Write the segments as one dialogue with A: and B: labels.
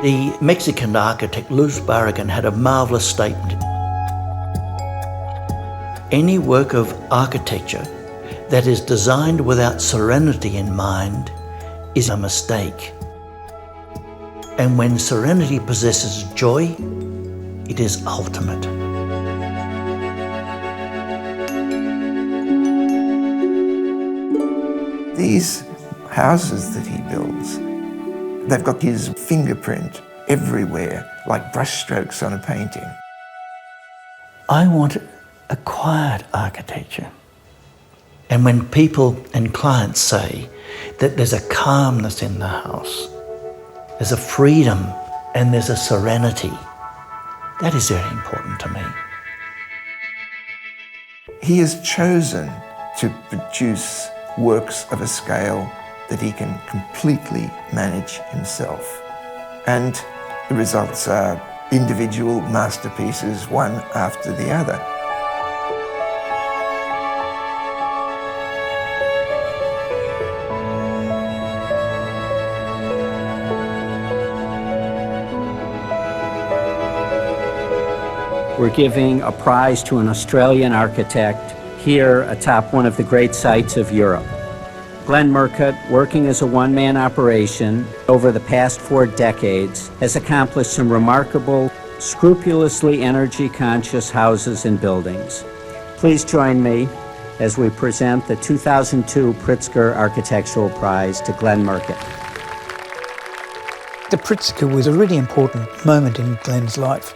A: The Mexican architect Luz Barragan had a marvellous statement. Any work of architecture that is designed without serenity in mind is a mistake. And when serenity possesses joy, it is ultimate.
B: These houses that he builds, they've got his fingerprint everywhere, like brushstrokes on a painting.
A: I want a quiet architecture. And when people and clients say that there's a calmness in the house, there's a freedom and there's a serenity, that is very important to me.
B: He has chosen to produce works of a scale that he can completely manage himself. And the results are individual masterpieces, one after the other.
C: We're giving a prize to an Australian architect here atop one of the great sites of Europe. Glenn Murcutt, working as a one-man operation over the past 4 decades, has accomplished some remarkable, scrupulously energy-conscious houses and buildings. Please join me as we present the 2002 Pritzker Architectural Prize to Glenn Murcutt.
D: The Pritzker was a really important moment in Glenn's life.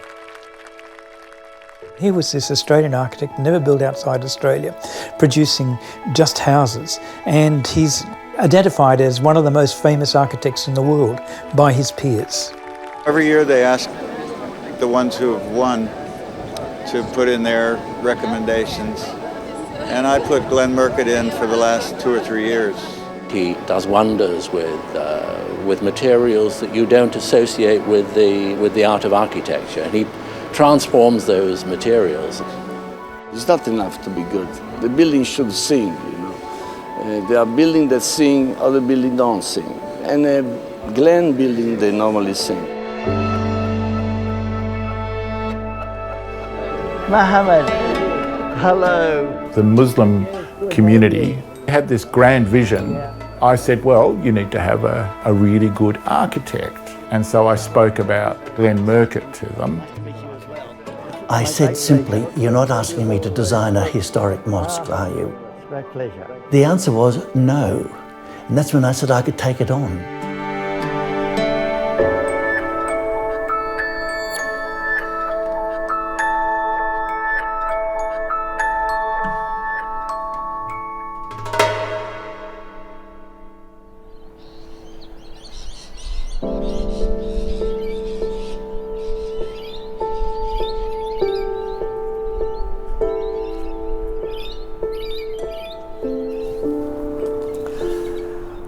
D: He was this Australian architect, never built outside Australia, producing just houses. And he's identified as one of the most famous architects in the world by his peers.
E: Every year they ask the ones who have won to put in their recommendations. And I put Glenn Murcutt in for the last 2 or 3 years.
F: He does wonders with materials that you don't associate with the art of architecture. And he transforms those materials.
G: It's not enough to be good. The building should sing, you know. There are buildings that sing, other buildings don't sing. And a Glen building, they normally sing.
A: Mohammed, hello.
H: The Muslim community had this grand vision. I said, well, you need to have a really good architect. And so I spoke about Glenn Murcutt to them.
A: I said simply, you're not asking me to design a historic mosque, are you?
I: Great pleasure.
A: The answer was no. And that's when I said I could take it on.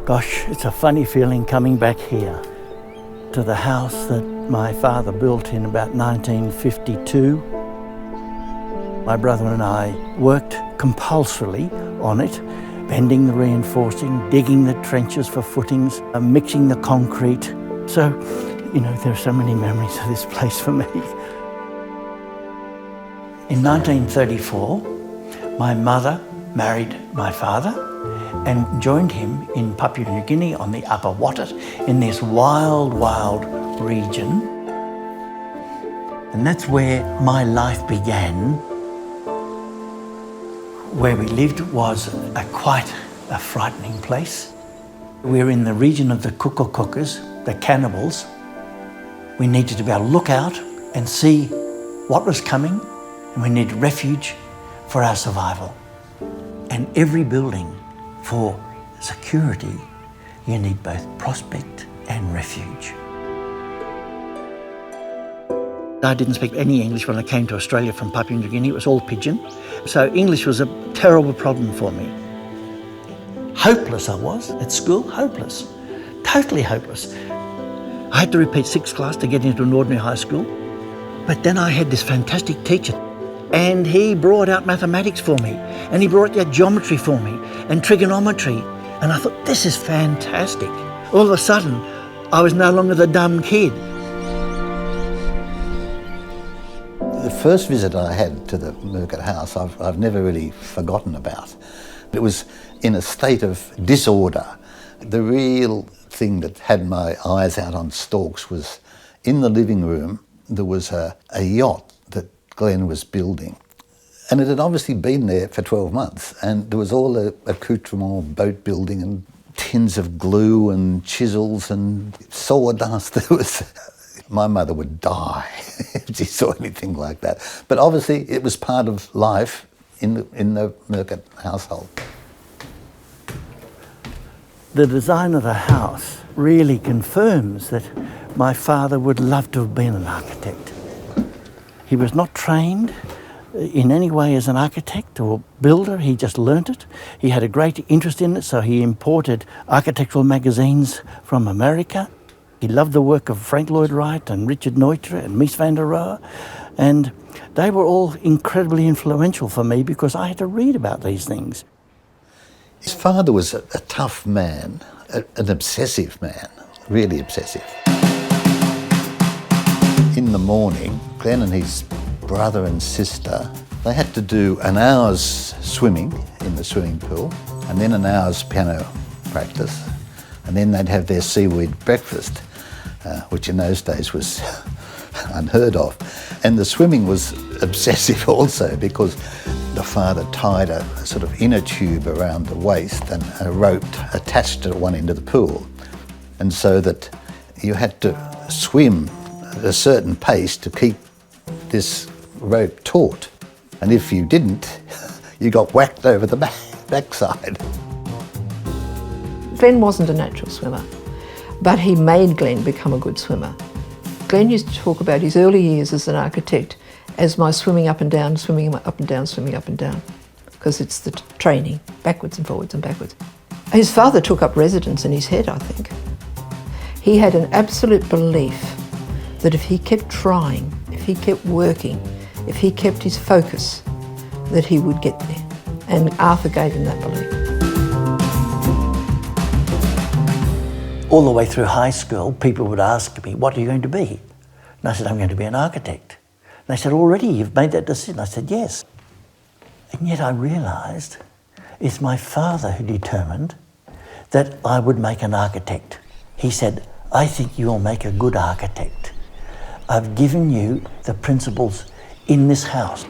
A: Gosh, it's a funny feeling coming back here to the house that my father built in about 1952. My brother and I worked compulsorily on it, bending the reinforcing, digging the trenches for footings, mixing the concrete. So, you know, there are so many memories of this place for me. In 1934, my mother married my father and joined him in Papua New Guinea on the Upper Wattet in this wild, wild region. And that's where my life began. Where we lived was quite a frightening place. We're in the region of the Kukukukas, the cannibals. We needed to be able to look out and see what was coming, and we needed refuge for our survival. And every building, for security, you need both prospect and refuge. I didn't speak any English when I came to Australia from Papua New Guinea. It was all pidgin. So English was a terrible problem for me. Hopeless I was at school, hopeless. Totally hopeless. I had to repeat 6th class to get into an ordinary high school. But then I had this fantastic teacher, and he brought out mathematics for me, and he brought out geometry for me, and trigonometry. And I thought, this is fantastic. All of a sudden, I was no longer the dumb kid.
I: The first visit I had to the Murcutt house, I've never really forgotten about. It was in a state of disorder. The real thing that had my eyes out on stalks was in the living room there was a yacht that Glenn was building. And it had obviously been there for 12 months, and there was all the accoutrement, boat building and tins of glue and chisels and sawdust. There was... My mother would die if she saw anything like that. But obviously it was part of life in the Murcutt household.
A: The design of the house really confirms that my father would love to have been an architect. He was not trained in any way as an architect or builder, he just learnt it. He had a great interest in it, so he imported architectural magazines from America. He loved the work of Frank Lloyd Wright and Richard Neutra and Mies van der Rohe, and they were all incredibly influential for me because I had to read about these things.
I: His father was a tough man, an obsessive man, really obsessive. In the morning, Glenn and his brother and sister, they had to do an hour's swimming in the swimming pool and then an hour's piano practice, and then they'd have their seaweed breakfast, which in those days was unheard of. And the swimming was obsessive also because the father tied a sort of inner tube around the waist and a rope attached to one end of the pool. And so that you had to swim at a certain pace to keep this rope taut. And if you didn't, you got whacked over the backside.
J: Glenn wasn't a natural swimmer, but he made Glenn become a good swimmer. Glenn used to talk about his early years as an architect as my swimming up and down, swimming up and down, swimming up and down, because it's the training, backwards and forwards and backwards. His father took up residence in his head, I think. He had an absolute belief that if he kept trying, if he kept working, if he kept his focus, that he would get there. And Arthur gave him that belief.
A: All the way through high school, people would ask me, what are you going to be? And I said, I'm going to be an architect. And they said, already, you've made that decision? I said, yes. And yet I realised it's my father who determined that I would make an architect. He said, I think you'll make a good architect. I've given you the principles in this house.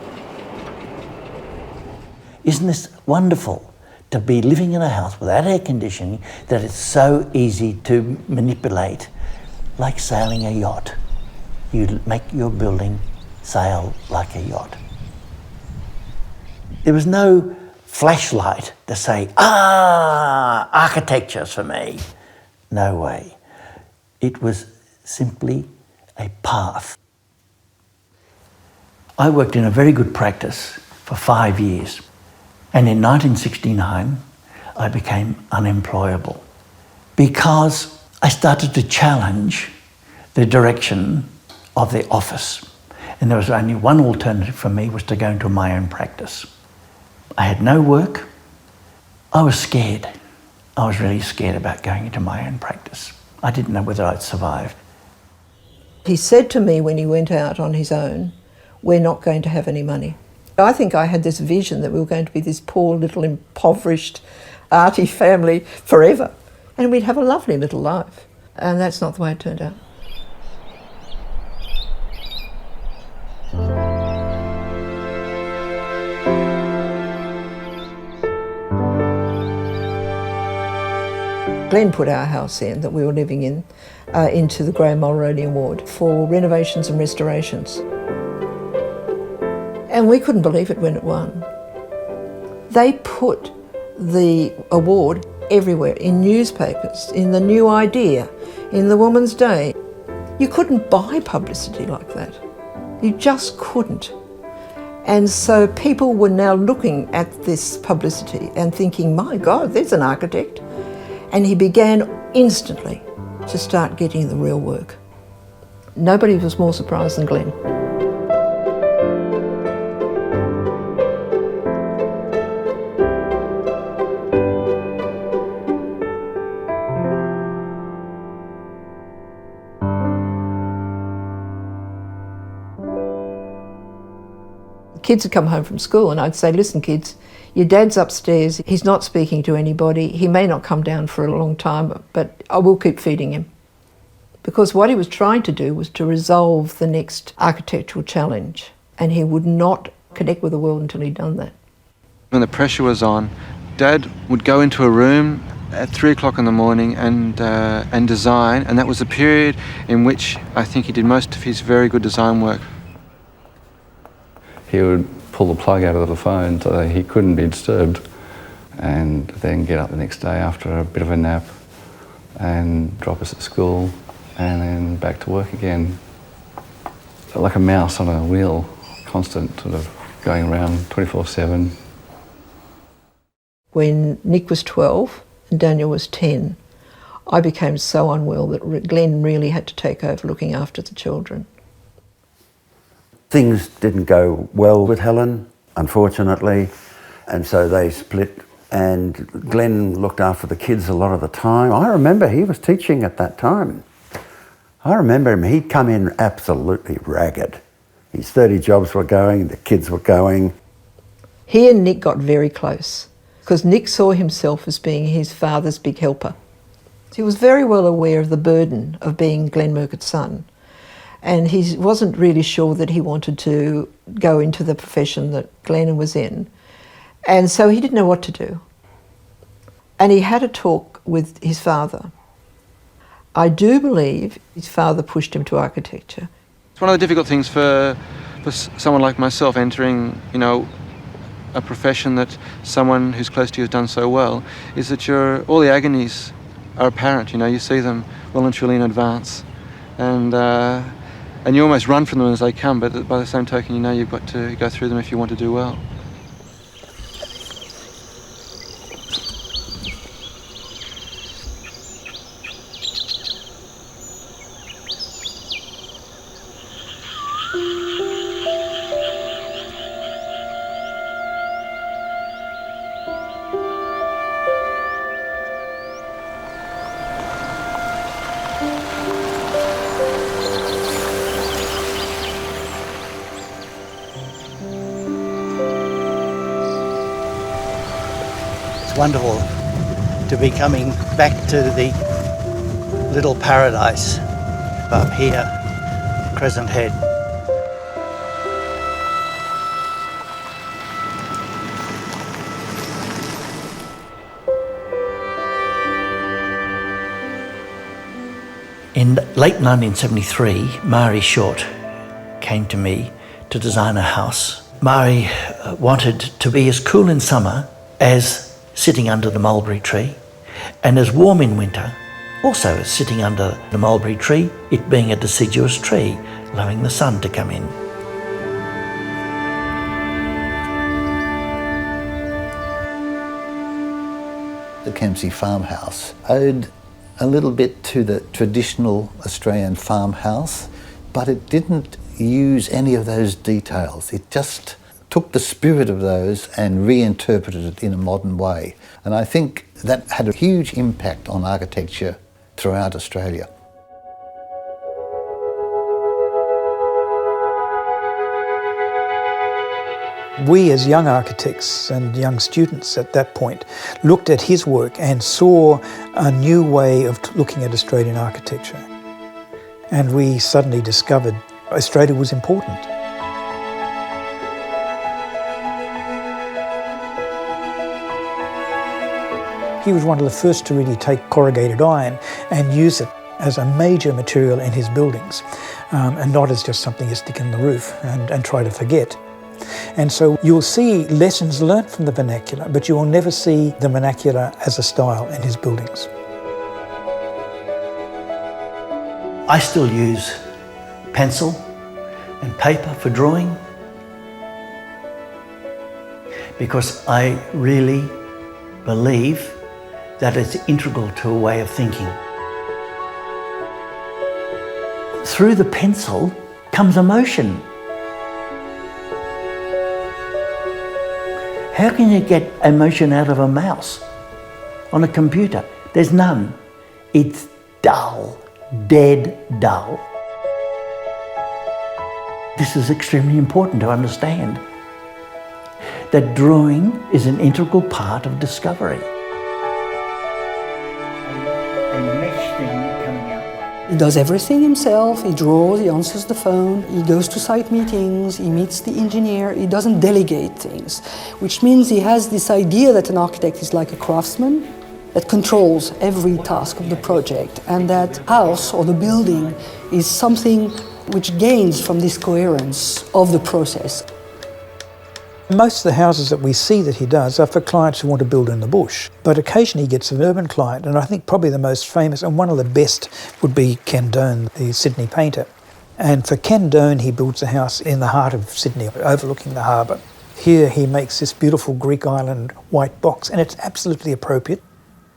A: Isn't this wonderful? To be living in a house without air conditioning that it's so easy to manipulate, like sailing a yacht. You make your building sail like a yacht. There was no flashlight to say, architecture's for me. No way. It was simply a path. I worked in a very good practice for 5 years. And in 1969, I became unemployable because I started to challenge the direction of the office. And there was only one alternative for me, was to go into my own practice. I had no work. I was scared. I was really scared about going into my own practice. I didn't know whether I'd survive.
J: He said to me when he went out on his own, we're not going to have any money. I think I had this vision that we were going to be this poor little impoverished arty family forever, and we'd have a lovely little life. And that's not the way it turned out. Glenn put our house in that we were living in into the Graham Mulroney Award for renovations and restorations. And we couldn't believe it when it won. They put the award everywhere, in newspapers, in the New Idea, in the Woman's Day. You couldn't buy publicity like that. You just couldn't. And so people were now looking at this publicity and thinking, my God, there's an architect. And he began instantly to start getting the real work. Nobody was more surprised than Glenn. Kids would come home from school and I'd say, listen kids, your dad's upstairs, he's not speaking to anybody, he may not come down for a long time, but I will keep feeding him. Because what he was trying to do was to resolve the next architectural challenge, and he would not connect with the world until he'd done that.
K: When the pressure was on, Dad would go into a room at 3 o'clock in the morning and design, and that was a period in which I think he did most of his very good design work.
L: He would pull the plug out of the phone so that he couldn't be disturbed, and then get up the next day after a bit of a nap and drop us at school and then back to work again. Like a mouse on a wheel, constant sort of going around 24/7.
J: When Nick was 12 and Daniel was 10, I became so unwell that Glenn really had to take over looking after the children.
M: Things didn't go well with Helen, unfortunately, and so they split, and Glenn looked after the kids a lot of the time. I remember he was teaching at that time. I remember him, he'd come in absolutely ragged. His 30 jobs were going, the kids were going.
J: He and Nick got very close because Nick saw himself as being his father's big helper. He was very well aware of the burden of being Glenn Murcutt's son, and he wasn't really sure that he wanted to go into the profession that Glenn was in, and so he didn't know what to do. And he had a talk with his father. I do believe his father pushed him to architecture.
K: It's one of the difficult things for someone like myself entering, a profession that someone who's close to you has done so well, is that all the agonies are apparent. You see them well and truly in advance, and you almost run from them as they come. But by the same token, you've got to go through them if you want to do well.
A: It's wonderful to be coming back to the little paradise up here, Crescent Head. In late 1973, Mari Short came to me to design a house. Mari wanted to be as cool in summer as sitting under the mulberry tree, and as warm in winter, also as sitting under the mulberry tree, it being a deciduous tree, allowing the sun to come in.
I: The Kempsey farmhouse owed a little bit to the traditional Australian farmhouse, but it didn't use any of those details. It just took the spirit of those and reinterpreted it in a modern way. And I think that had a huge impact on architecture throughout Australia.
D: We as young architects and young students at that point looked at his work and saw a new way of looking at Australian architecture. And we suddenly discovered Australia was important. He was one of the first to really take corrugated iron and use it as a major material in his buildings, and not as just something you stick in the roof and try to forget. And so you'll see lessons learnt from the vernacular, but you will never see the vernacular as a style in his buildings.
A: I still use pencil and paper for drawing because I really believe that it's integral to a way of thinking. Through the pencil comes emotion. How can you get emotion out of a mouse on a computer? There's none. It's dull, dead dull. This is extremely important to understand. that drawing is an integral part of discovery.
N: He does everything himself. He draws, he answers the phone, he goes to site meetings, he meets the engineer, he doesn't delegate things, which means he has this idea that an architect is like a craftsman that controls every task of the project, and that house or the building is something which gains from this coherence of the process.
D: Most of the houses that we see that he does are for clients who want to build in the bush, but occasionally he gets an urban client, and I think probably the most famous and one of the best would be Ken Doane, the Sydney painter. And for Ken Doane, he builds a house in the heart of Sydney, overlooking the harbour. Here he makes this beautiful Greek island white box, and it's absolutely appropriate.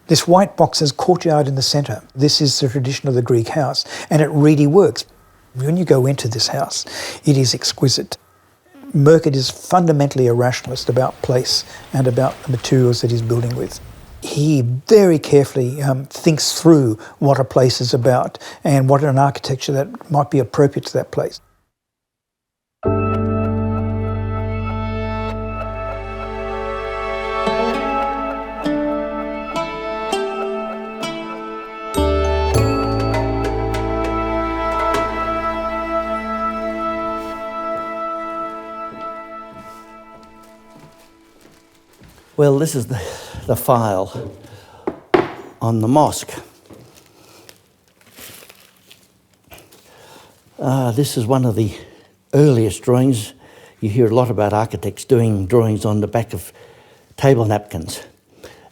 D: This white box has courtyard in the centre. This is the tradition of the Greek house, and it really works. When you go into this house, it is exquisite. Murcutt is fundamentally a rationalist about place and about the materials that he's building with. He very carefully thinks through what a place is about and what an architecture that might be appropriate to that place.
A: Well, this is the file on the mosque. This is one of the earliest drawings. You hear a lot about architects doing drawings on the back of table napkins.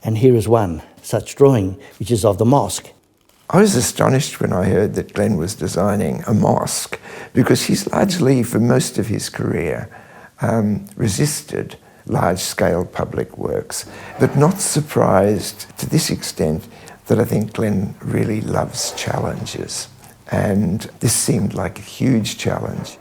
A: And here is one such drawing, which is of the mosque.
B: I was astonished when I heard that Glenn was designing a mosque, because he's largely, for most of his career, resisted large-scale public works, but not surprised to this extent that I think Glenn really loves challenges, and this seemed like a huge challenge.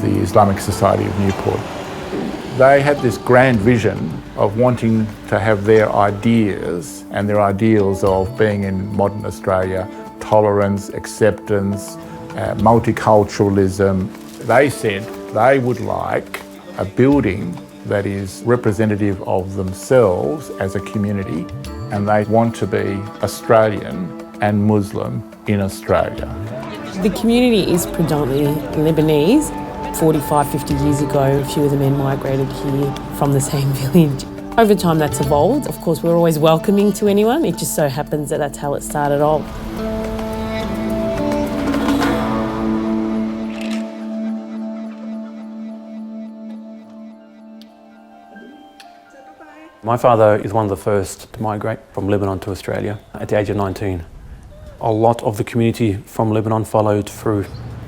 H: The Islamic Society of Newport. They had this grand vision of wanting to have their ideas and their ideals of being in modern Australia, tolerance, acceptance, multiculturalism. They said they would like a building that is representative of themselves as a community, and they want to be Australian and Muslim in Australia.
O: The community is predominantly Lebanese. 45, 50 years ago, a few of the men migrated here from the same village. Over time that's evolved. Of course, we're always welcoming to anyone. It just so happens that that's how it started off.
P: My father is one of the first to migrate from Lebanon to Australia at the age of 19. A lot of the community from Lebanon followed through.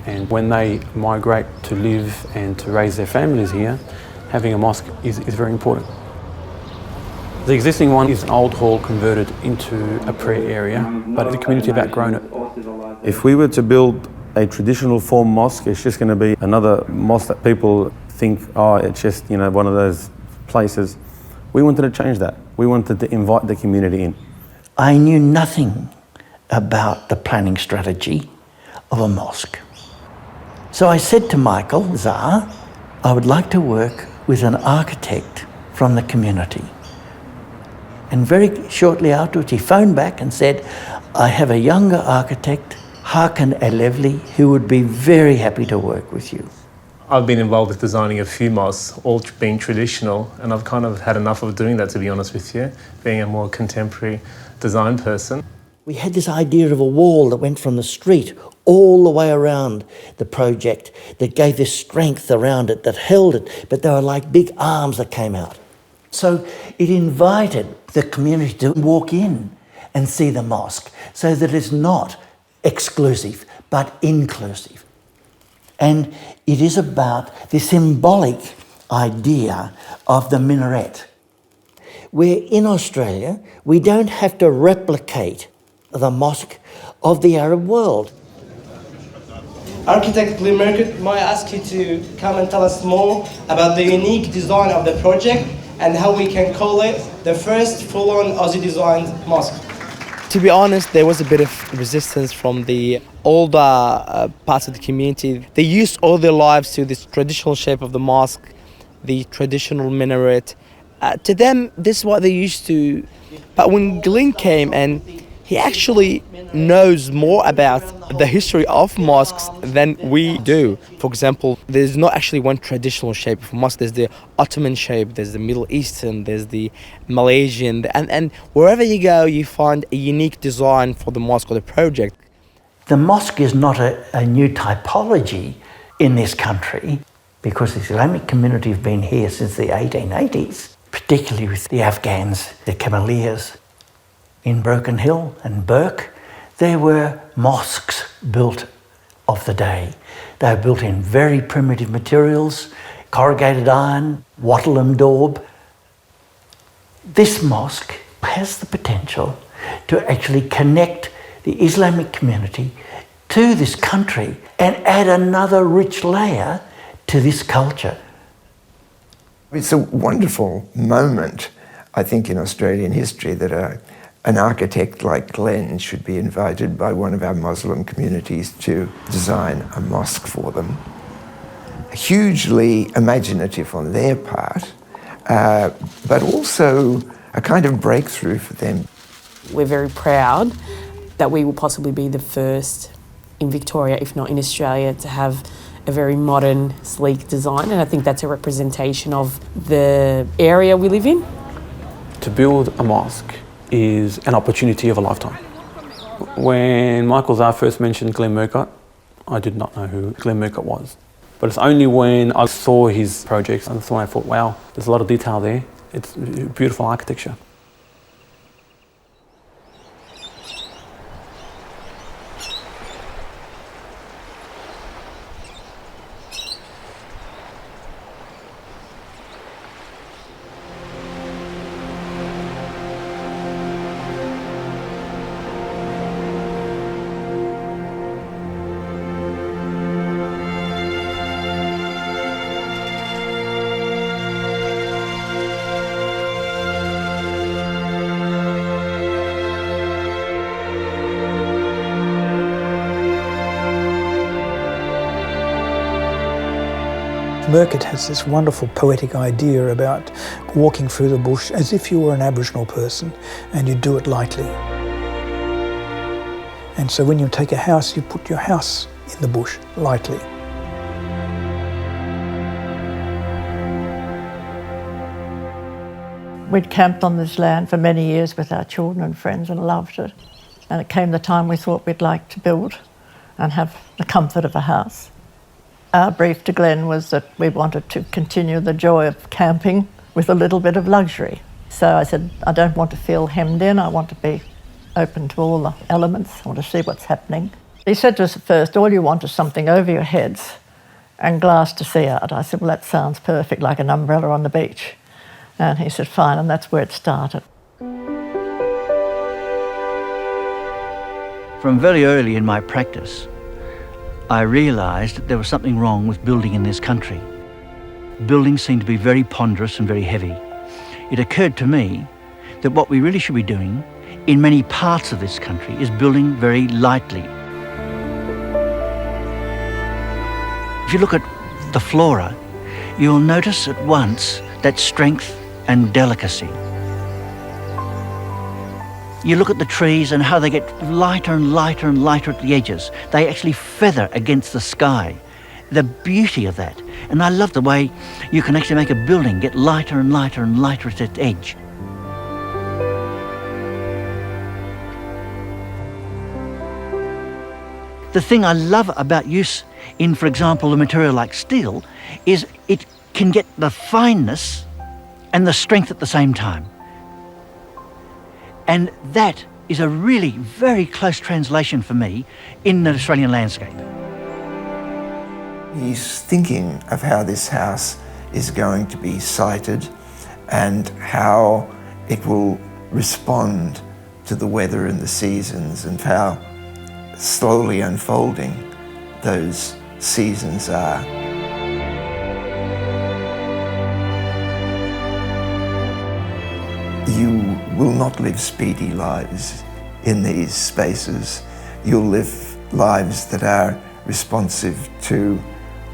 P: And when they migrate to live and to raise their families here, having a mosque is very important. The existing one is an old hall converted into a prayer area, but the community have outgrown it.
Q: If we were to build a traditional form mosque, it's just going to be another mosque that people think, oh, it's just, you know, one of those places. We wanted to change that. We wanted to invite the community in.
A: I knew nothing about the planning strategy of a mosque. So I said to Michael Zar, I would like to work with an architect from the community. And very shortly afterwards he phoned back and said, I have a younger architect, Hakan Alevli, who would be very happy to work with you.
R: I've been involved with designing a few mosques, all being traditional, and I've kind of had enough of doing that, to be honest with you, being a more contemporary design person.
A: We had this idea of a wall that went from the street all the way around the project, that gave this strength around it, that held it, but they were like big arms that came out. So it invited the community to walk in and see the mosque, so that it's not exclusive, but inclusive. And it is about the symbolic idea of the minaret, where in Australia we don't have to replicate the mosque of the Arab world.
S: Architect Glenn Murcutt, might I ask you to come and tell us more about the unique design of the project and how we can call it the first full-on Aussie designed mosque. To be honest, there was a bit of resistance from the older parts of the community. They used all their lives to this traditional shape of the mosque, the traditional minaret. To them, this is what they used to. But when Glenn came, and he actually knows more about the history of mosques than we do. For example, there's not actually one traditional shape of mosque. There's the Ottoman shape, there's the Middle Eastern, there's the Malaysian, and wherever you go, you find a unique design for the mosque or the project.
A: The mosque is not a new typology in this country, because the Islamic community have been here since the 1880s, particularly with the Afghans, the Cameliers. In Broken Hill and Burke, there were mosques built of the day. They were built in very primitive materials, corrugated iron, wattle and daub. This mosque has the potential to actually connect the Islamic community to this country and add another rich layer to this culture.
B: It's a wonderful moment, I think, in Australian history that an architect like Glenn should be invited by one of our Muslim communities to design a mosque for them. Hugely imaginative on their part, but also a kind of breakthrough for them.
O: We're very proud that we will possibly be the first in Victoria, if not in Australia, to have a very modern, sleek design, and I think that's a representation of the area we live in.
P: To build a mosque is an opportunity of a lifetime. When Michael Zar first mentioned Glenn Murcutt, I did not know who Glenn Murcutt was. But it's only when I saw his projects and that's when I thought, wow, there's a lot of detail there. It's beautiful architecture.
D: Murcutt has this wonderful poetic idea about walking through the bush as if you were an Aboriginal person, and you do it lightly. And so when you take a house, you put your house in the bush lightly.
T: We'd camped on this land for many years with our children and friends and loved it. And it came the time we thought we'd like to build and have the comfort of a house. Our brief to Glenn was that we wanted to continue the joy of camping with a little bit of luxury. So I said, I don't want to feel hemmed in, I want to be open to all the elements, I want to see what's happening. He said to us at first, all you want is something over your heads and glass to see out. I said, well, that sounds perfect, like an umbrella on the beach. And he said, fine, and that's where it started.
A: From very early in my practice, I realised that there was something wrong with building in this country. Buildings seemed to be very ponderous and very heavy. It occurred to me that what we really should be doing in many parts of this country is building very lightly. If you look at the flora, you'll notice at once that strength and delicacy. You look at the trees and how they get lighter and lighter and lighter at the edges. They actually feather against the sky. The beauty of that. And I love the way you can actually make a building get lighter and lighter and lighter at its edge. The thing I love about use in, for example, a material like steel is it can get the fineness and the strength at the same time. And that is a really very close translation for me in the Australian landscape.
B: He's thinking of how this house is going to be sited and how it will respond to the weather and the seasons and how slowly unfolding those seasons are. You will not live speedy lives in these spaces, you'll live lives that are responsive to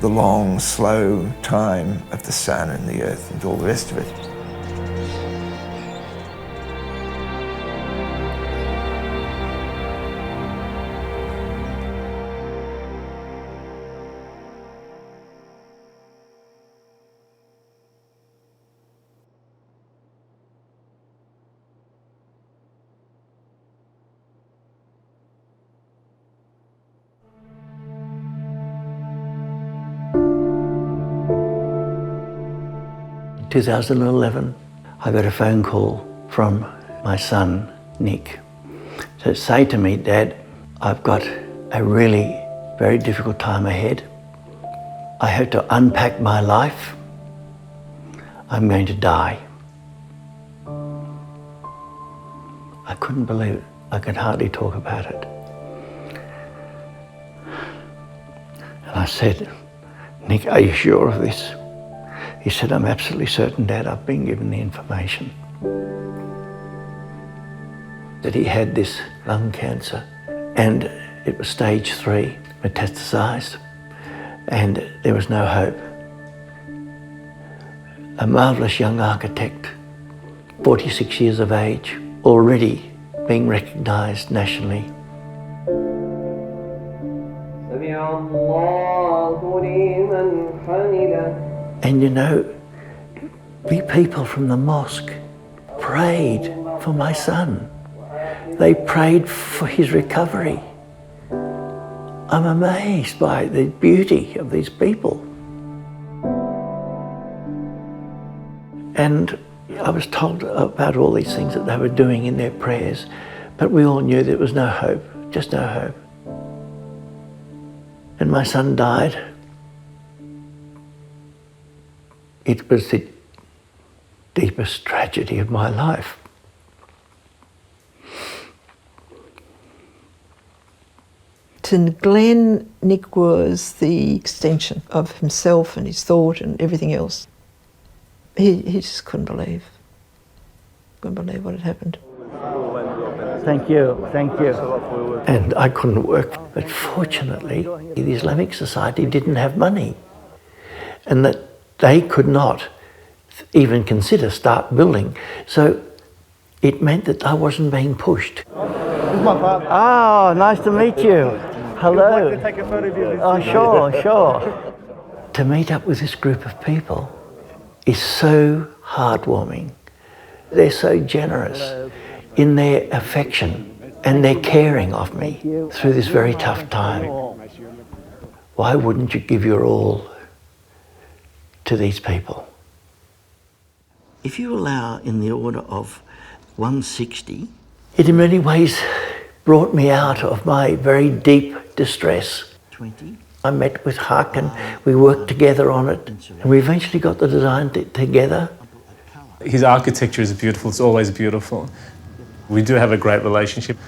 B: the long, slow time of the sun and the earth and all the rest of it.
A: In 2011, I got a phone call from my son, Nick, to say to me, "Dad, I've got a really very difficult time ahead. I have to unpack my life. I'm going to die." I couldn't believe it. I could hardly talk about it. And I said, "Nick, are you sure of this?" He said, "I'm absolutely certain, Dad. I've been given the information." That he had this lung cancer and it was stage 3, metastasised, and there was no hope. A marvellous young architect, 46 years of age, already being recognised nationally. And you know, we people from the mosque prayed for my son. They prayed for his recovery. I'm amazed by the beauty of these people. And I was told about all these things that they were doing in their prayers, but we all knew there was no hope, just no hope. And my son died. It was the deepest tragedy of my life.
J: To Glenn, Nick was the extension of himself and his thought and everything else. He just couldn't believe what had happened.
A: Thank you, thank you. And I couldn't work, but fortunately, the Islamic Society didn't have money, and that they could not even consider start building. So it meant that I wasn't being pushed. Oh, nice to meet you. Hello.
U: I'd like to take a photo of you.
A: Oh, sure. To meet up with this group of people is so heartwarming. They're so generous in their affection and their caring of me through this very tough time. Why wouldn't you give your all to these people? If you allow in the order of 160, it in many ways brought me out of my very deep distress. 20. I met with Huck and we worked together on it, and we eventually got the design together.
R: His architecture is beautiful, it's always beautiful. We do have a great relationship,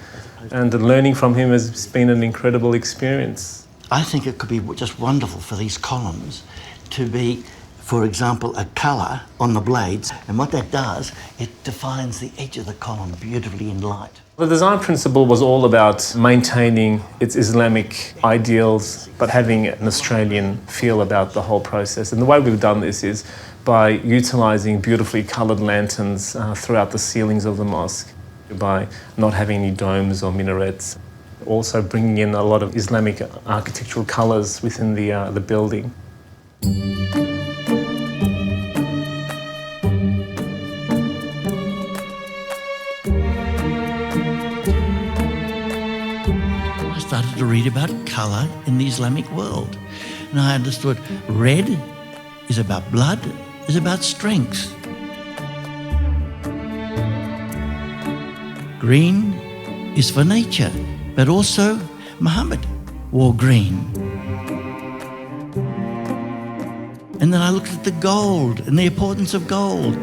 R: and learning from him has been an incredible experience.
A: I think it could be just wonderful for these columns to be, for example, a colour on the blades, and what that does, it defines the edge of the column beautifully in light.
R: The design principle was all about maintaining its Islamic ideals, but having an Australian feel about the whole process. And the way we've done this is by utilising beautifully coloured lanterns throughout the ceilings of the mosque, by not having any domes or minarets, also bringing in a lot of Islamic architectural colours within the building.
A: I started to read about colour in the Islamic world, and I understood red is about blood, is about strength. Green is for nature, but also Muhammad wore green. And then I looked at the gold and the importance of gold.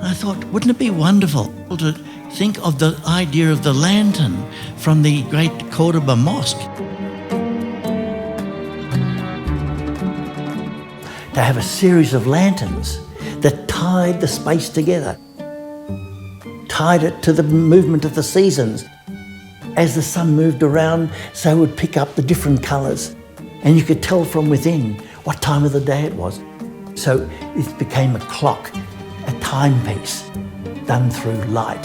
A: I thought, wouldn't it be wonderful to think of the idea of the lantern from the great Cordoba Mosque? To have a series of lanterns that tied the space together. tied it to the movement of the seasons. As the sun moved around, so it would pick up the different colours. And you could tell from within what time of the day it was. So it became a clock, a timepiece, done through light.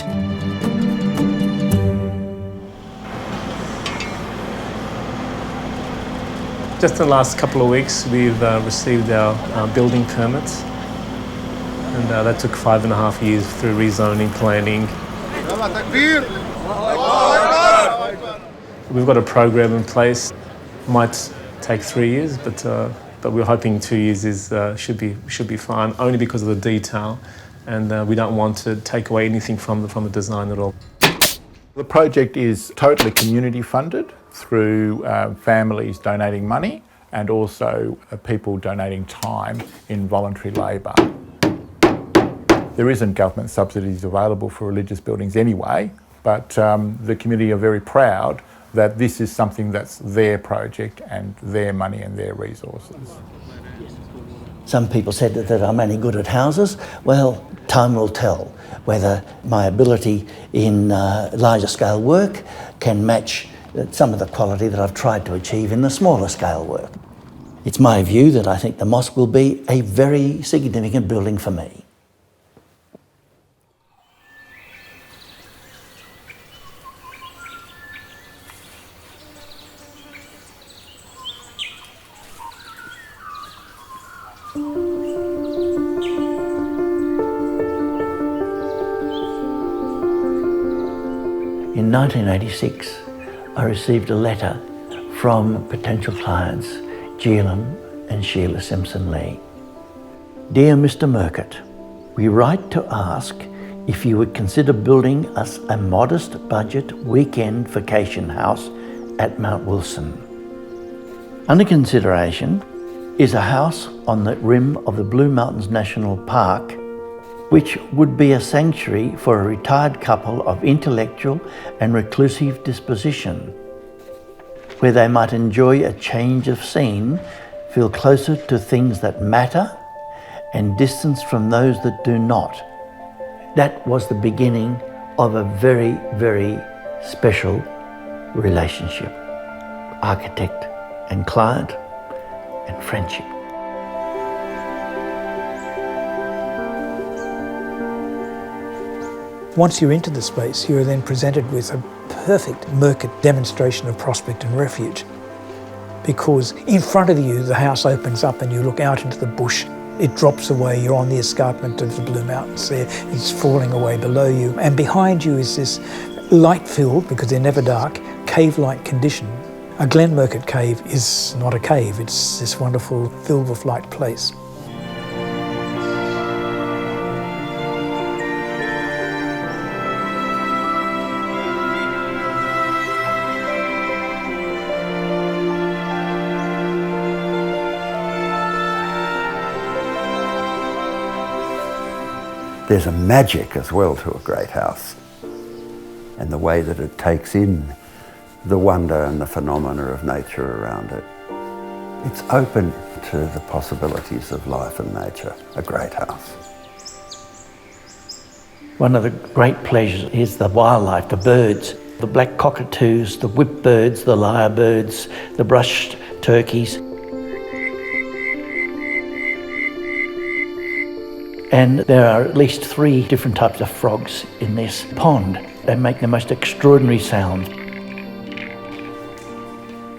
R: Just in the last couple of weeks, we've received our building permits. And that took 5.5 years through rezoning, planning. We've got a program in place. Might take 3 years, but we're hoping 2 years should be fine, only because of the detail, and we don't want to take away anything from the design at all.
H: The project is totally community funded through families donating money and also people donating time in voluntary labour. There isn't government subsidies available for religious buildings anyway, but the community are very proud that this is something that's their project and their money and their resources.
A: Some people said that I'm only good at houses. Well, time will tell whether my ability in larger scale work can match some of the quality that I've tried to achieve in the smaller scale work. It's my view that I think the mosque will be a very significant building for me. In 1986, I received a letter from potential clients, Geelum and Sheila Simpson-Lee. Dear Mr. Murcutt, we write to ask if you would consider building us a modest budget weekend vacation house at Mount Wilson. Under consideration is a house on the rim of the Blue Mountains National Park, which would be a sanctuary for a retired couple of intellectual and reclusive disposition, where they might enjoy a change of scene, feel closer to things that matter, and distance from those that do not. That was the beginning of a very, very special relationship. Architect and client and friendship.
D: Once you're into the space, you're then presented with a perfect Murcutt demonstration of prospect and refuge. Because in front of you, the house opens up and you look out into the bush. It drops away, you're on the escarpment of the Blue Mountains there. It's falling away below you. And behind you is this light-filled, because they're never dark, cave-like condition. A Glen Murcutt cave is not a cave, it's this wonderful filled with light place.
M: There's a magic as well to a great house, and the way that it takes in the wonder and the phenomena of nature around it. It's open to the possibilities of life and nature, a great house.
A: One of the great pleasures is the wildlife, the birds, the black cockatoos, the whipbirds, the lyrebirds, the brushed turkeys. And there are at least 3 different types of frogs in this pond. They make the most extraordinary sounds.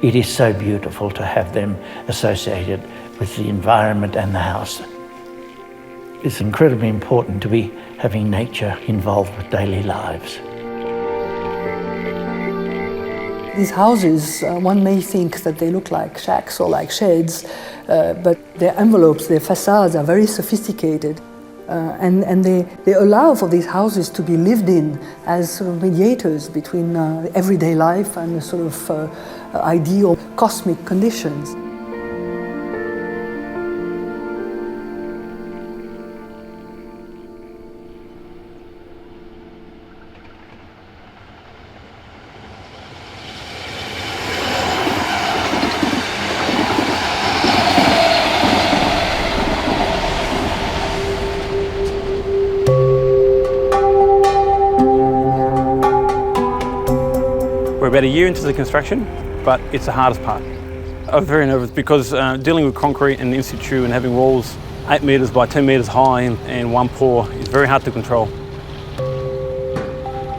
A: It is so beautiful to have them associated with the environment and the house. It's incredibly important to be having nature involved with daily lives.
N: These houses, one may think that they look like shacks or like sheds, but their envelopes, their facades are very sophisticated. And they allow for these houses to be lived in as sort of mediators between everyday life and the sort of ideal cosmic conditions.
P: We're about a year into the construction, but it's the hardest part. I'm very nervous because dealing with concrete and in situ and having walls 8 metres by 10 metres high and one pour is very hard to control.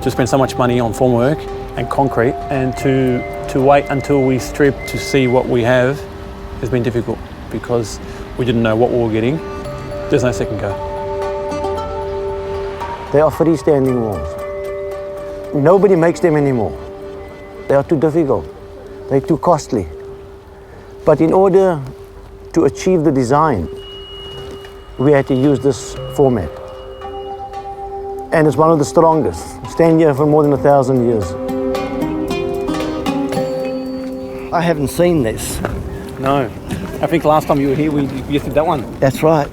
P: To spend so much money on formwork and concrete and to wait until we strip to see what we have has been difficult because we didn't know what we were getting. There's no second go.
U: They are freestanding walls. Nobody makes them anymore. They are too difficult. They're too costly. But in order to achieve the design, we had to use this format. And it's one of the strongest. Stand here for more than 1,000 years. I haven't seen this.
P: No. I think last time you were here, we used that one.
U: That's right.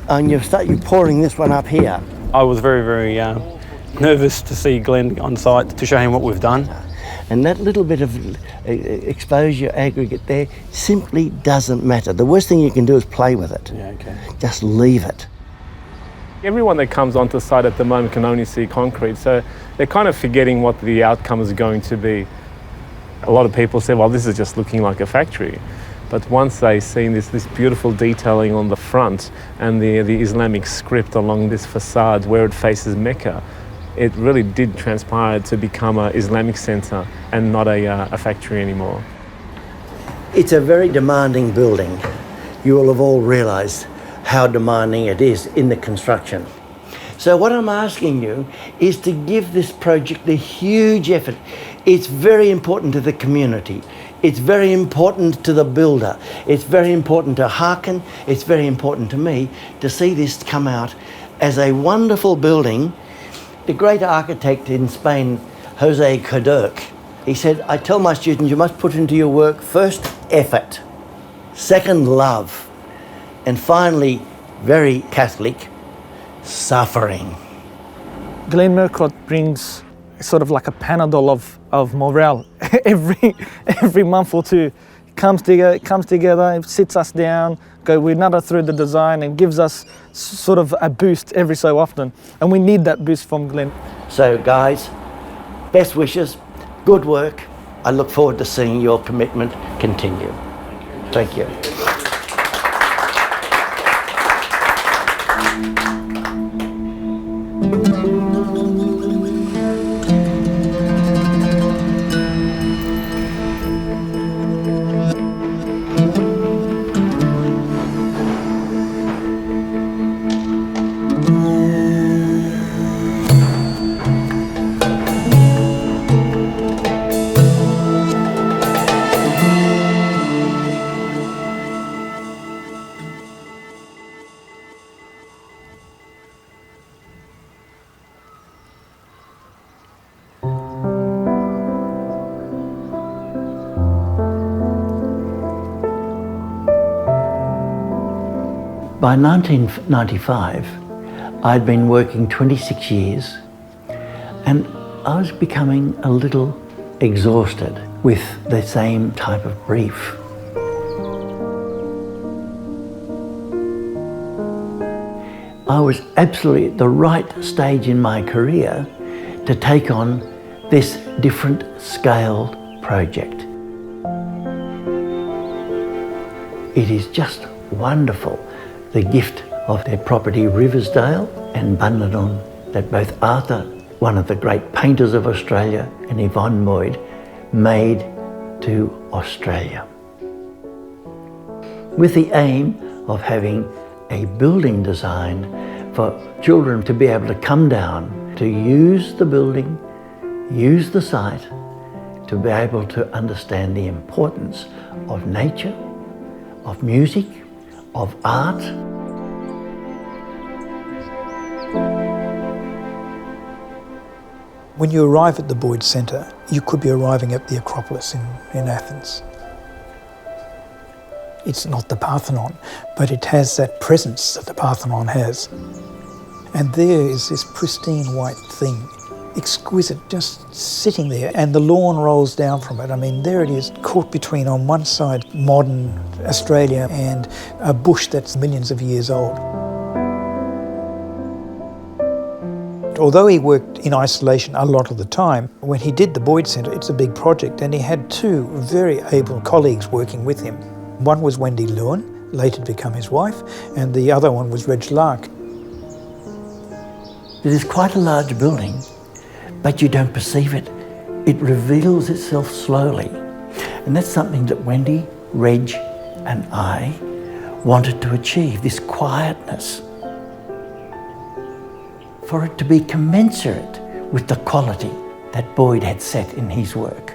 U: And you pouring this one up here.
P: I was very, very nervous to see Glenn on site to show him what we've done.
U: And that little bit of exposure aggregate there simply doesn't matter. The worst thing you can do is play with it.
P: Yeah, okay.
U: Just leave it.
R: Everyone that comes onto site at the moment can only see concrete, so they're kind of forgetting what the outcome is going to be. A lot of people say, well, this is just looking like a factory. But once they've seen this beautiful detailing on the front and the Islamic script along this facade where it faces Mecca, it really did transpire to become an Islamic centre and not a factory anymore.
A: It's a very demanding building. You will have all realised how demanding it is in the construction. So what I'm asking you is to give this project a huge effort. It's very important to the community. It's very important to the builder. It's very important to Harkin. It's very important to me to see this come out as a wonderful building. The great architect in Spain, Jose Codurc, he said, I tell my students, you must put into your work first effort, second love, and finally, very Catholic, suffering.
V: Glenn Murcutt brings sort of like a Panadol of morale every month or two. Comes together, sits us down, we nutter through the design and gives us sort of a boost every so often. And we need that boost from Glenn.
A: So guys, best wishes, good work. I look forward to seeing your commitment continue. Thank you. By 1995, I'd been working 26 years and I was becoming a little exhausted with the same type of brief. I was absolutely at the right stage in my career to take on this different scale project. It is just wonderful, the gift of their property Riversdale and Bundanon that both Arthur, one of the great painters of Australia, and Yvonne Moyd made to Australia. With the aim of having a building design for children to be able to come down, to use the building, use the site, to be able to understand the importance of nature, of music, of art.
D: When you arrive at the Boyd Centre, you could be arriving at the Acropolis in Athens. It's not the Parthenon, but it has that presence that the Parthenon has. And there is this pristine white thing, exquisite, just sitting there, and the lawn rolls down from it. I mean, there it is, caught between, on one side, modern Australia and a bush that's millions of years old. Although he worked in isolation a lot of the time, when he did the Boyd Centre, it's a big project, and he had two very able colleagues working with him. One was Wendy Lewin, later to become his wife, and the other one was Reg Lark.
A: It is quite a large building, but you don't perceive it. It reveals itself slowly. And that's something that Wendy, Reg, and I wanted to achieve, this quietness, for it to be commensurate with the quality that Boyd had set in his work.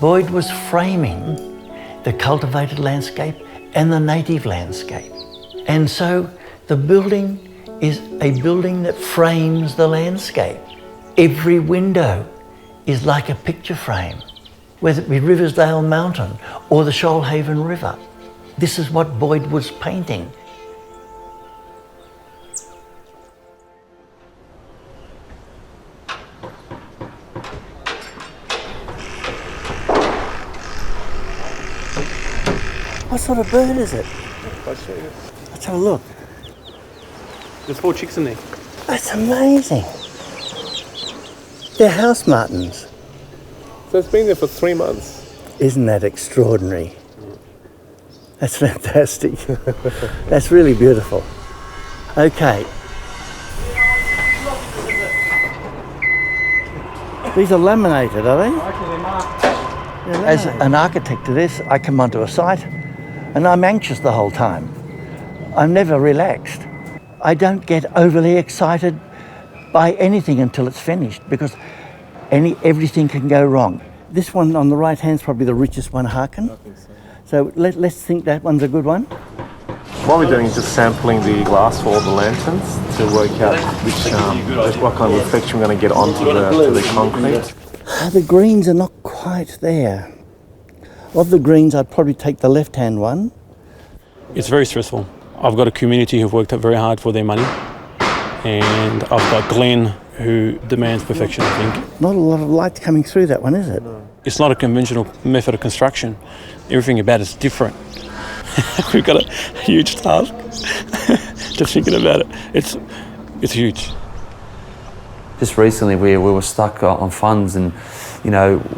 A: Boyd was framing the cultivated landscape and the native landscape. And so the building is a building that frames the landscape. Every window is like a picture frame, whether it be Riversdale Mountain or the Shoalhaven River. This is what Boyd was painting. What sort of bird is it?
V: I'll show you.
A: Let's have a look.
V: There's 4 chicks in there.
A: That's amazing. They're house martins.
V: So it's been there for 3 months.
A: Isn't that extraordinary? That's fantastic. That's really beautiful. Okay. These are laminated, are they? As an architect to this, I come onto a site and I'm anxious the whole time. I'm never relaxed. I don't get overly excited by anything until it's finished, because everything can go wrong. This one on the right hand is probably the richest one, Harkin. I think so. So let's think that one's a good one.
R: What we're doing is just sampling the glass for all the lanterns to work out what kind of reflection we're going to get onto the concrete.
A: The greens are not quite there. Of the greens, I'd probably take the left-hand one.
P: It's very stressful. I've got a community who've worked very hard for their money, and I've got Glenn who demands perfection, I think.
A: Not a lot of light coming through that one, is it? No.
P: It's not a conventional method of construction. Everything about it's different. We've got a huge task. Just thinking about it, it's huge.
C: Just recently we were stuck on funds, and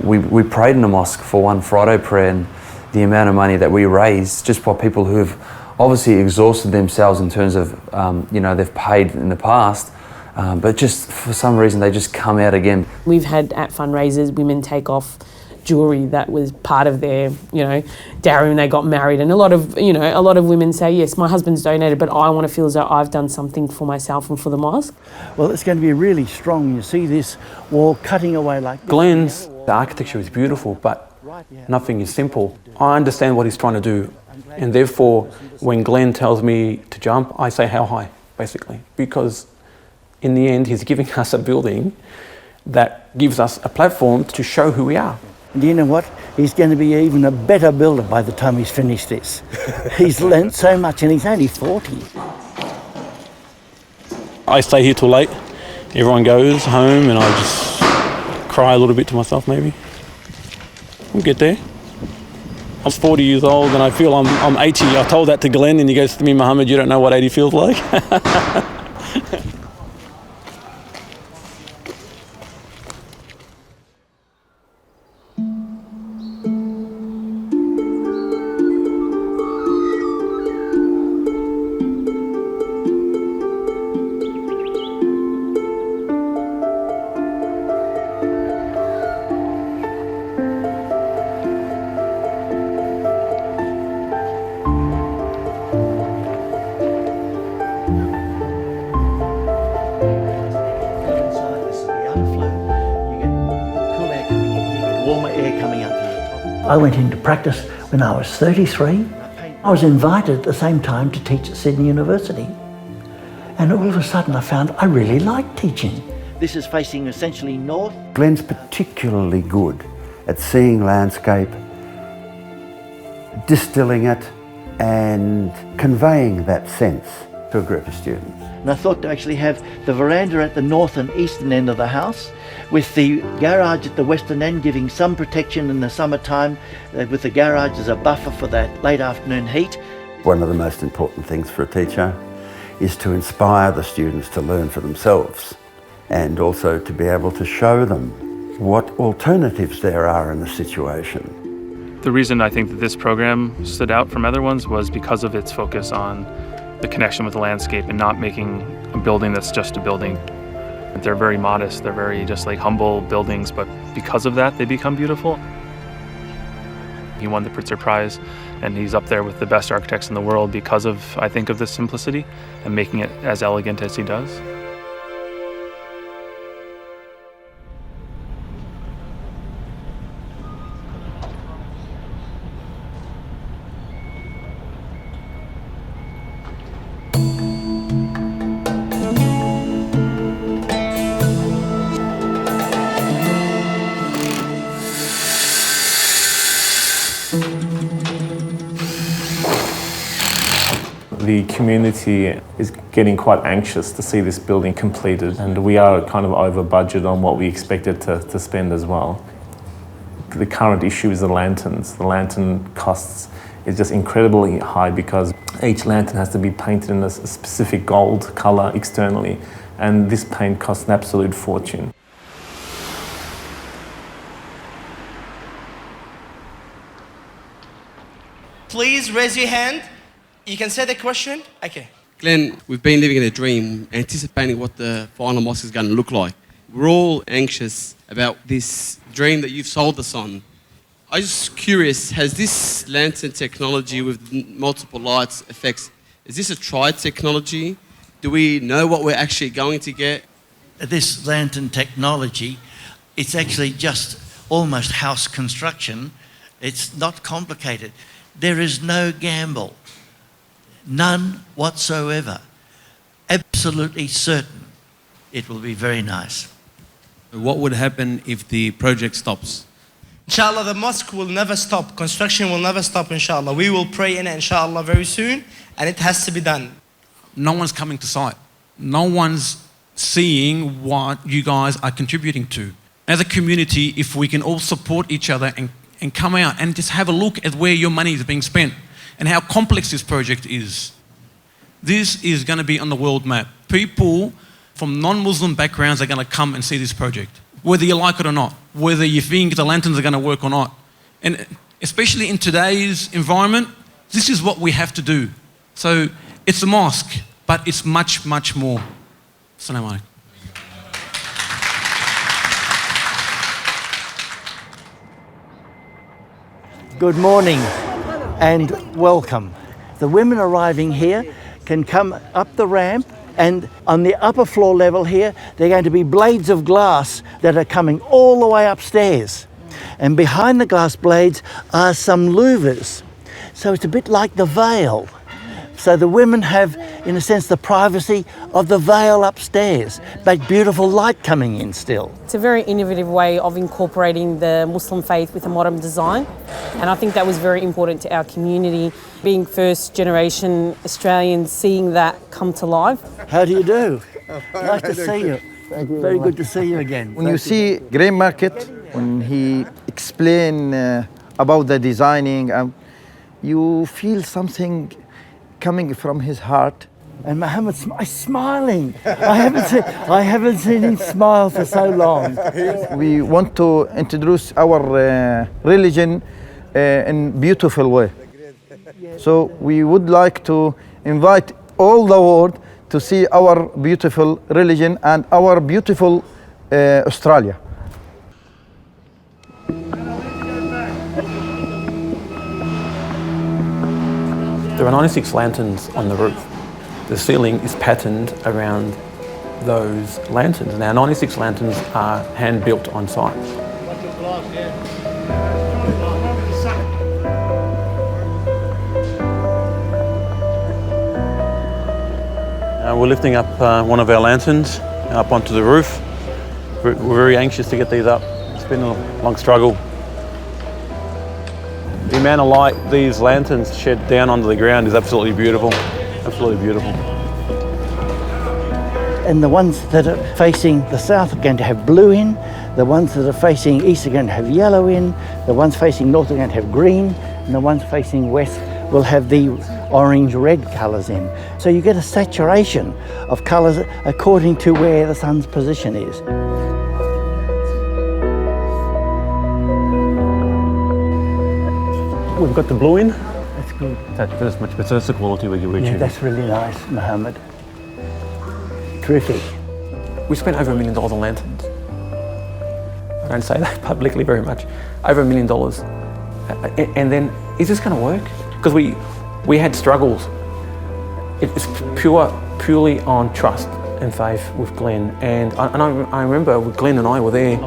C: we prayed in the mosque for one Friday prayer, and the amount of money that we raised just by people who have obviously exhausted themselves in terms of they've paid in the past, but just for some reason they just come out again.
O: We've had at fundraisers women take off jewellery that was part of their dowry when they got married, and a lot of women say, yes, my husband's donated, but I want to feel as though I've done something for myself and for the mosque.
A: Well, it's going to be really strong. You see this wall cutting away like this.
P: Glenn's, the architecture is beautiful, but nothing is simple. I understand what he's trying to do, and therefore when Glenn tells me to jump, I say how high, basically, because in the end he's giving us a building that gives us a platform to show who we are.
A: And you know what? He's going to be even a better builder by the time he's finished this. He's learnt so much, and he's only 40.
P: I stay here till late. Everyone goes home and I just cry a little bit to myself, maybe. We'll get there. I'm 40 years old and I feel I'm 80. I told that to Glenn and he goes to me, Mohammed, you don't know what 80 feels like.
A: I went into practice when I was 33. I was invited at the same time to teach at Sydney University. And all of a sudden I found I really liked teaching. This is facing essentially north.
M: Glenn's particularly good at seeing landscape, distilling it and conveying that sense to a group of students.
A: And I thought to actually have the veranda at the north and eastern end of the house, with the garage at the western end giving some protection in the summertime, with the garage as a buffer for that late afternoon heat.
M: One of the most important things for a teacher is to inspire the students to learn for themselves and also to be able to show them what alternatives there are in the situation.
E: The reason I think that this program stood out from other ones was because of its focus on the connection with the landscape and not making a building that's just a building. They're very modest, they're very just like humble buildings, but because of that, they become beautiful. He won the Pritzker Prize, and he's up there with the best architects in the world because of, I think, of this simplicity and making it as elegant as he does.
R: The community is getting quite anxious to see this building completed, and we are kind of over budget on what we expected to spend as well. The current issue is the lanterns. The lantern costs is just incredibly high because each lantern has to be painted in a specific gold colour externally, and this paint costs an absolute fortune.
F: Please raise your hand. You can say the question. Okay.
W: Glenn, we've been living in a dream, anticipating what the final mosque is going to look like. We're all anxious about this dream that you've sold us on. I'm just curious, has this lantern technology with multiple lights effects, is this a tried technology? Do we know what we're actually going to get?
A: This lantern technology, it's actually just almost house construction. It's not complicated. There is no gamble. None whatsoever. Absolutely certain it will be very nice.
X: What would happen if the project stops?
F: Inshallah, the mosque will never stop. Construction will never stop, inshallah. We will pray in it, inshallah, very soon, and it has to be done.
X: No one's coming to site. No one's seeing what you guys are contributing to. As a community, if we can all support each other and come out and just have a look at where your money is being spent and how complex this project is. This is going to be on the world map. People from non-Muslim backgrounds are going to come and see this project, whether you like it or not, whether you think the lanterns are going to work or not. And especially in today's environment, this is what we have to do. So it's a mosque, but it's much, much more. Assalamu alaikum.
A: Good morning and welcome. The women arriving here can come up the ramp, and on the upper floor level here, there are going to be blades of glass that are coming all the way upstairs. And behind the glass blades are some louvers. So it's a bit like the veil. So the women have, in a sense, the privacy of the veil upstairs, but beautiful light coming in still.
O: It's a very innovative way of incorporating the Muslim faith with a modern design, and I think that was very important to our community, being first generation Australians, seeing that come to life.
A: How do you do? Nice to see you. Very good to see you again.
Y: When you see Grey Market, when he explain about the designing, you feel something coming from his heart.
A: And Muhammad is smiling. I haven't seen him smile for so long.
Y: We want to introduce our religion in beautiful way. So we would like to invite all the world to see our beautiful religion and our beautiful Australia.
P: There are 96 lanterns on the roof. The ceiling is patterned around those lanterns. Now, 96 lanterns are hand-built on site. We're lifting up one of our lanterns up onto the roof. We're very anxious to get these up. It's been a long struggle. The amount of light these lanterns shed down onto the ground is absolutely beautiful. Absolutely beautiful.
A: And the ones that are facing the south are going to have blue in. The ones that are facing east are going to have yellow in. The ones facing north are going to have green. And the ones facing west will have the orange, red colours in. So you get a saturation of colours according to where the sun's position is.
P: We've got the blue in.
A: That's good.
P: That's much better. That's the quality we're achieving.
A: Yeah, that's really nice, Mohammed. Terrific.
P: We spent over $1 million on lanterns. I don't say that publicly very much. Over $1 million. And then, is this going to work? Because we had struggles. It's purely on trust and faith with Glenn. And I remember Glenn and I were there,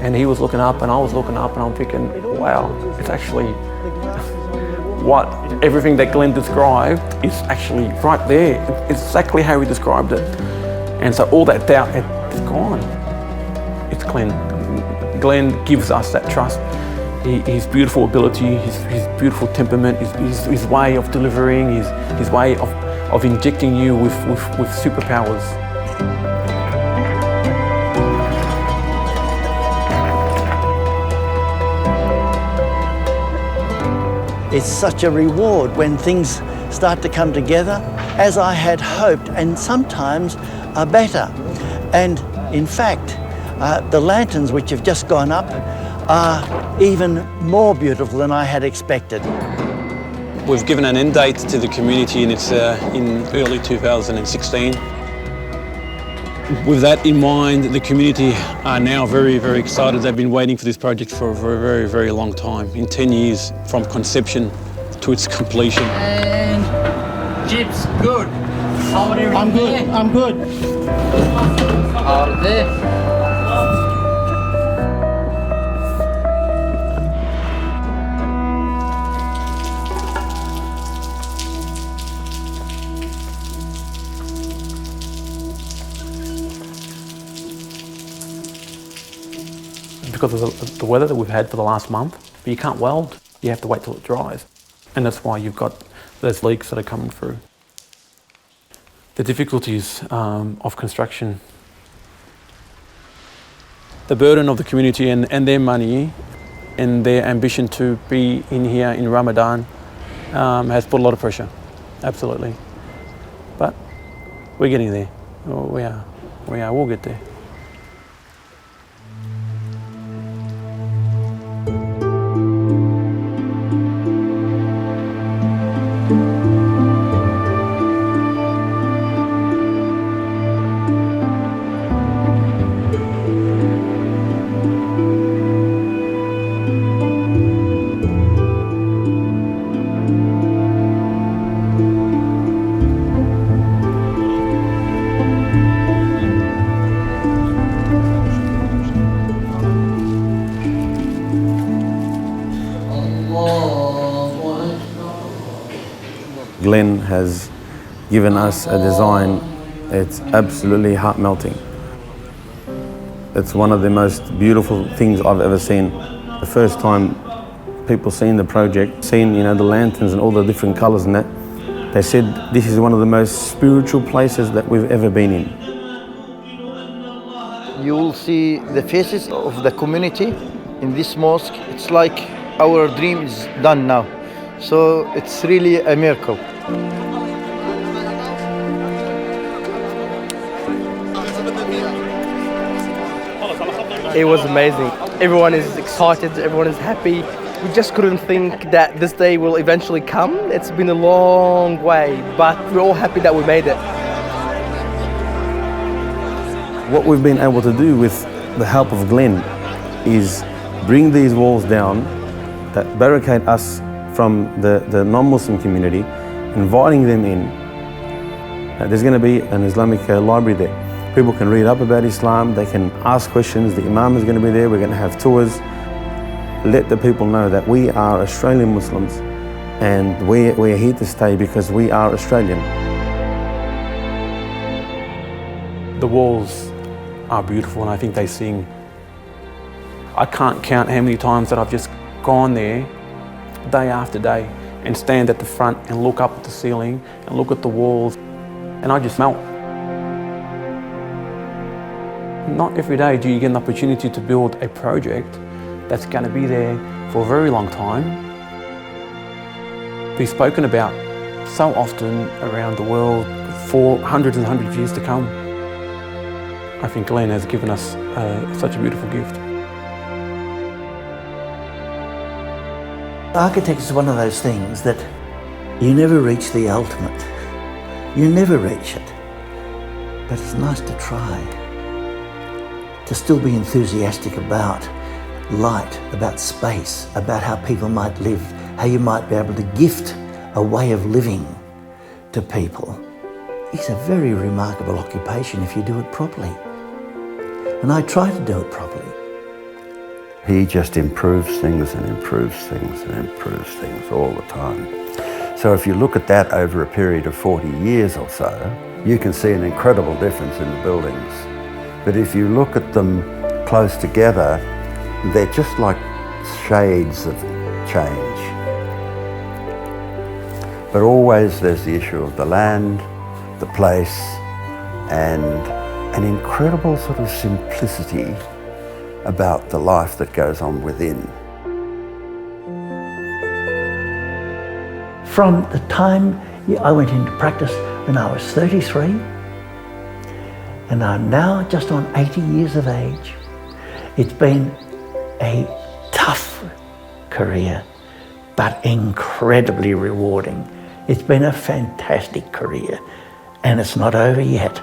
P: and he was looking up and I was looking up, and I'm thinking, wow, it's actually everything that Glenn described is actually right there. It's exactly how he described it. And so all that doubt is gone. It's Glenn. Glenn gives us that trust. His beautiful ability, his beautiful temperament, his way of delivering, his way of injecting you with superpowers.
A: It's such a reward when things start to come together as I had hoped, and sometimes are better. And in fact, the lanterns which have just gone up are even more beautiful than I had expected.
G: We've given an end date to the community, and it's in early 2016. With that in mind, the community are now very, very excited. They've been waiting for this project for a very, very long time. In 10 years, from conception to its completion.
I: And Jib's good.
A: I'm good, I'm good.
I: Out of there.
P: Because of the weather that we've had for the last month, but you can't weld, you have to wait till it dries. And that's why you've got those leaks that are coming through. The difficulties of construction, the burden of the community and their money and their ambition to be in here in Ramadan has put a lot of pressure, absolutely. But we're getting there, we'll get there.
C: Glenn has given us a design, it's absolutely heart-melting. It's one of the most beautiful things I've ever seen. The first time people seen the project, seen the lanterns and all the different colours and that, they said this is one of the most spiritual places that we've ever been in.
Y: You will see the faces of the community in this mosque. It's like our dream is done now. So it's really a miracle.
S: It was amazing. Everyone is excited, everyone is happy. We just couldn't think that this day will eventually come. It's been a long way, but we're all happy that we made it.
C: What we've been able to do with the help of Glenn is bring these walls down that barricade us from the non-Muslim community, inviting them in. There's going to be an Islamic library there. People can read up about Islam, they can ask questions, the Imam is going to be there, we're going to have tours. Let the people know that we are Australian Muslims and we're here to stay because we are Australian.
P: The walls are beautiful and I think they sing. I can't count how many times that I've just gone there day after day and stand at the front and look up at the ceiling and look at the walls and I just melt. Not every day do you get an opportunity to build a project that's going to be there for a very long time. We've spoken about so often around the world for hundreds and hundreds of years to come. I think Glenn has given us such a beautiful gift.
A: Architecture is one of those things that you never reach the ultimate. You never reach it. But it's nice to try. To still be enthusiastic about light, about space, about how people might live, how you might be able to gift a way of living to people. It's a very remarkable occupation if you do it properly. And I try to do it properly.
M: He just improves things and improves things and improves things all the time. So if you look at that over a period of 40 years or so, you can see an incredible difference in the buildings. But if you look at them close together, they're just like shades of change. But always there's the issue of the land, the place, and an incredible sort of simplicity about the life that goes on within.
A: From the time I went into practice when I was 33, and I'm now just on 80 years of age. It's been a tough career, but incredibly rewarding. It's been a fantastic career, and it's not over yet.